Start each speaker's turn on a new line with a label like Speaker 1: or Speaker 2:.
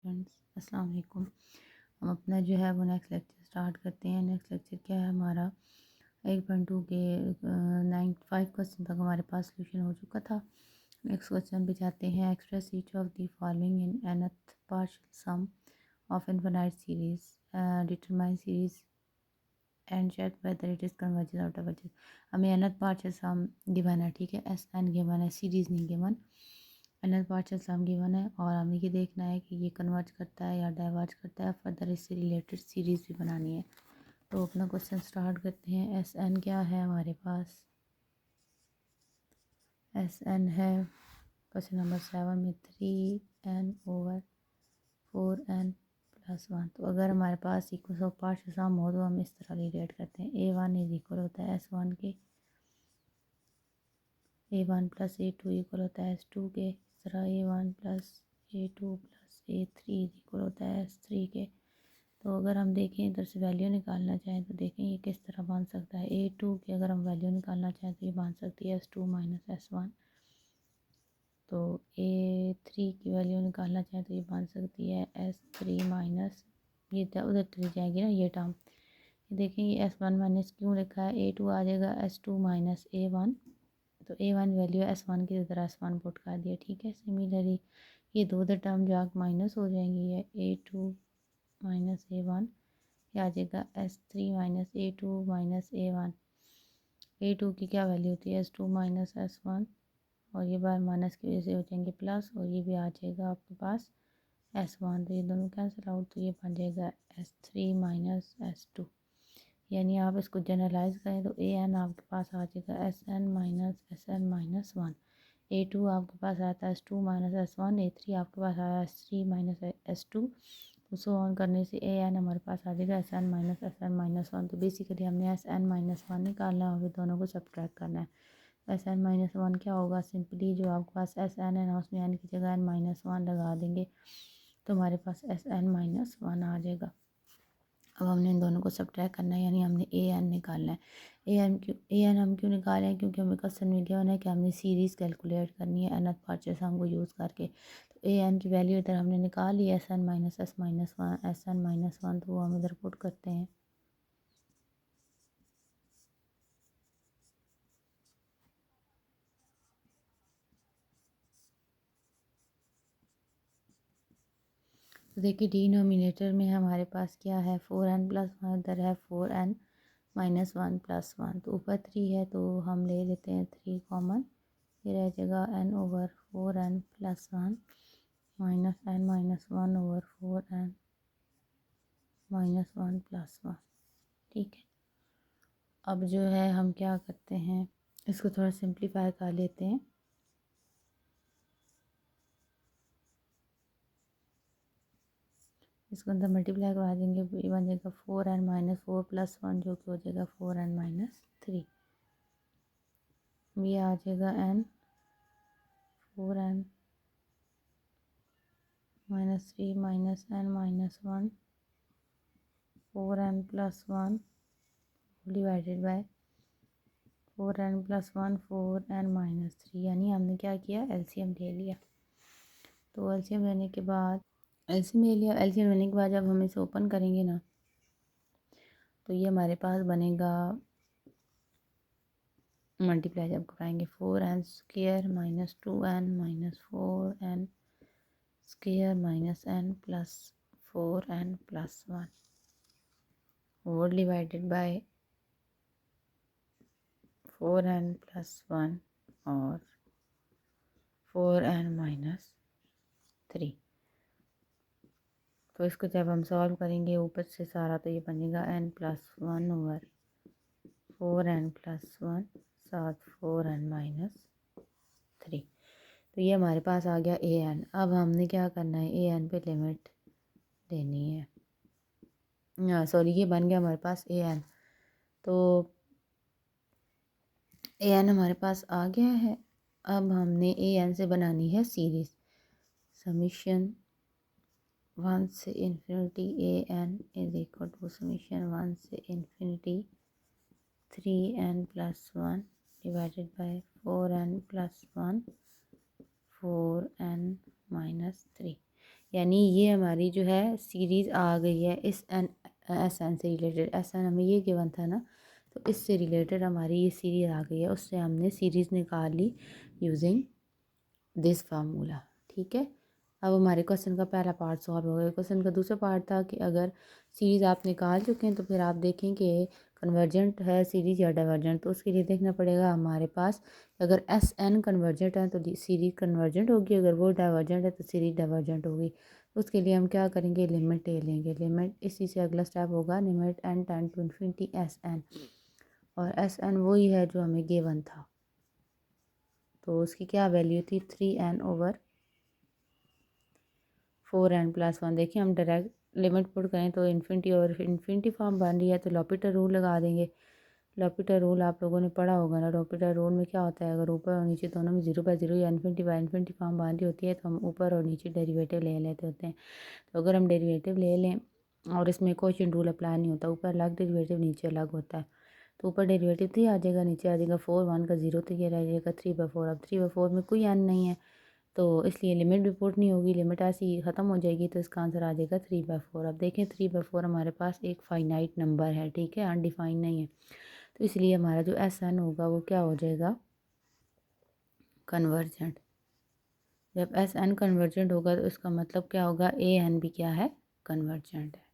Speaker 1: Friends, अस्सलाम वालेकुम। हम अपना जो है वो नेक्स्ट लेक्चर स्टार्ट करते हैं। नेक्स्ट लेक्चर क्या है हमारा 8.2 के 95 क्वेश्चन तक हमारे पास सोल्यूशन हो चुका था। नेक्स्ट क्वेश्चन पे जाते हैं। Express each of the following in nth partial sum of infinite series, determine series and check whether it is convergence और डाइवर्जेंस। हमें nth पार्शियल सम गिवन है, ठीक है, एस एन गिवन है, सीरीज़ नहीं given. nth partial sum given है और हमें ये देखना है कि ये कन्वर्ज करता है या डाइवर्ज करता है। फर्दर इससे रिलेटेड सीरीज़ भी बनानी है। तो अपना क्वेश्चन स्टार्ट करते हैं। एस एन क्या है हमारे पास? एस एन है क्वेश्चन नंबर 7 में 3n/4n+1। तो अगर हमारे पास इक्वल्स ऑफ पार्शियल सम हो तो हम इस तरह रिलेट करते हैं। A1 इज इक्वल होता है S1 के, A1 + A2 इक्वल होता है S2 के। इस तरह A1 + A2 + A3 इक्वल होता है S3 के। तो अगर हम देखें इधर से वैल्यू निकालना चाहें तो देखें ये किस तरह बन सकता है। A2 की अगर हम वैल्यू निकालना चाहें तो ये बन सकती है S2 - S1। तो A3 की वैल्यू निकालना चाहें तो ये बन सकती है S3 माइनस, ये उधर चली जाएगी ना ये टर्म। ये देखें ये S1 माइनस क्यों लिखा है, A2 आ जाएगा S2 - A1। तो A1 वैल्यू S1 की तरह S1 पुट कर दिया, ठीक है। सिमिलरली ये दो टर्म जो आग माइनस हो जाएंगी, है A2 - A1, ये आ जाएगा S3 - A2 - A1। A2 की क्या वैल्यू होती है S2 - S1, और ये बार माइनस की वजह से हो जाएंगे प्लस, और ये भी आ जाएगा आपके पास S1। तो ये दोनों कैंसिल आउट, तो ये बन जाएगा S3 - S2। यानी आप इसको जनरलाइज करें तो AN आपके पास आ जाएगा SN - SN - 1। A2 आपके पास आता है S2 - S1। A3 आपके पास आया S3 - S2। तो सो ऑन करने से AN हमारे पास आ जाएगा SN - SN - 1। तो बेसिकली हमने SN - 1 निकालना है और फिर दोनों को सब्ट्रैक्ट करना है। SN - 1 क्या होगा, सिंपली जो आपके पास SN है ना उसमें n की जगह n-1 लगा देंगे तो हमारे पास SN - 1 आ जाएगा। अब हमने इन दोनों को सब्ट्रैक्ट करना है, यानी हमने AN निकालना है। AN हम क्यों निकाल रहे हैं, क्योंकि हमें क्वेश्चन में गिवन है कि हमने सीरीज़ कैलकुलेट करनी है nth पार्शियल सम को यूज़ करके। तो AN की वैल्यू इधर हमने निकाल ली SN - S - 1, SN - 1, तो वो हम इधर पुट करते हैं। तो देखिए डिनोमिनेटर में हमारे पास क्या है 4n+1, इधर है 4n - 1 + 1। तो ऊपर 3 है तो हम ले लेते हैं 3 कॉमन। ये रह जाएगा n/4n + 1 -n - 1/4n - 1 + 1, ठीक है। अब जो है हम क्या करते हैं, इसको थोड़ा सिंप्लीफाई कर लेते हैं। इसको अंदर मल्टीप्लाई करवा देंगे, ये बन जाएगा 4n - 4 + 1 जो कि हो जाएगा 4n - 3। ये आ जाएगा n 4n - 3 - n - 1 4n + 1 divided by 4n + 1 4n - 3। यानी हमने क्या किया, एलसीएम ले लिया। तो एलसीएम लेने के बाद एलसीएम लेने के बाद जब हम इसे ओपन करेंगे ना तो ये हमारे पास बनेगा, मल्टीप्लाई जब कराएंगे 4n² - 2n - 4n² - n + 4n + 1 और डिवाइडेड बाय 4n + 1 और 4n - 3। तो इसको जब हम सॉल्व करेंगे ऊपर से सारा तो ये बनेगा n + 1/4n + 1 साथ 4n - 3। तो ये हमारे पास आ गया AN। अब हमने क्या करना है, AN पे लिमिट देनी है। सॉरी, ये बन गया हमारे पास AN। तो AN हमारे पास आ गया है। अब हमने AN से बनानी है सीरीज़। समीशन 1 से infinity AN is equal to summation 1 से infinity 3n + 1 divided by 4n + 1 4n - 3। यानी ये हमारी जो है सीरीज़ आ गई है इस एन एस एन से रिलेटेड। एस एन हमें ये गिवन था ना, तो इससे रिलेटेड हमारी ये सीरीज़ आ गई है, उससे हमने सीरीज़ निकाल ली यूजिंग दिस फार्मूला। ठीक है, अब हमारे क्वेश्चन का पहला पार्ट सॉल्व हो गया। क्वेश्चन का दूसरा पार्ट था कि अगर सीरीज़ आप निकाल चुके हैं तो फिर आप देखें कि कन्वर्जेंट है सीरीज़ या डाइवर्जेंट। तो उसके लिए देखना पड़ेगा हमारे पास, अगर एस एन कन्वर्जेंट है तो सीरीज़ कन्वर्जेंट होगी, अगर वो डाइवर्जेंट है तो सीरीज़ डाइवर्जेंट होगी। उसके लिए हम क्या करेंगे, लिमिट ले लेंगे। लिमिट इसी से अगला स्टेप होगा, limit N tend to infinity S N, और एस एन वही है जो हमें गिवन था। तो उसकी क्या वैल्यू थी, 3n/4n+1। देखिए हम डायरेक्ट लिमिट पुट करें तो इन्फिनिटी और इन्फिनिटी फॉर्म बन रही है, तो लॉपिटर रूल लगा देंगे। लॉपिटर रूल आप लोगों ने पढ़ा होगा ना। लॉपिटर रूल में क्या होता है, अगर ऊपर और नीचे दोनों में 0/0 या इन्फिनिटी फॉर्म बन रही होती है तो हम ऊपर और नीचे डेरिवेटिव ले लेते होते हैं। तो अगर हम डेरिवेटिव ले लें और इसमें क्वोशिएंट रूल अप्लाई नहीं होता, ऊपर अलग डेरिवेटिव नीचे अलग होता है, तो ऊपर डेरिवेटिव 3 आ जाएगा, नीचे आ जाएगा 4, 1 का 0 तो ये रह जाएगा 3/4। अब 3/4 में कोई n नहीं है, तो इसलिए लिमिट भी पुट नहीं होगी, लिमिट ऐसी ही ख़त्म हो जाएगी, तो इसका आंसर आ जाएगा 3/4। अब देखें 3/4 हमारे पास एक फाइनाइट नंबर है, ठीक है, अनडिफाइन नहीं है, तो इसलिए हमारा जो एस एन होगा वो क्या हो जाएगा, कन्वर्जेंट। जब एस एन कन्वर्जेंट होगा तो इसका मतलब क्या होगा, ए एन भी क्या है, कन्वर्जेंट है।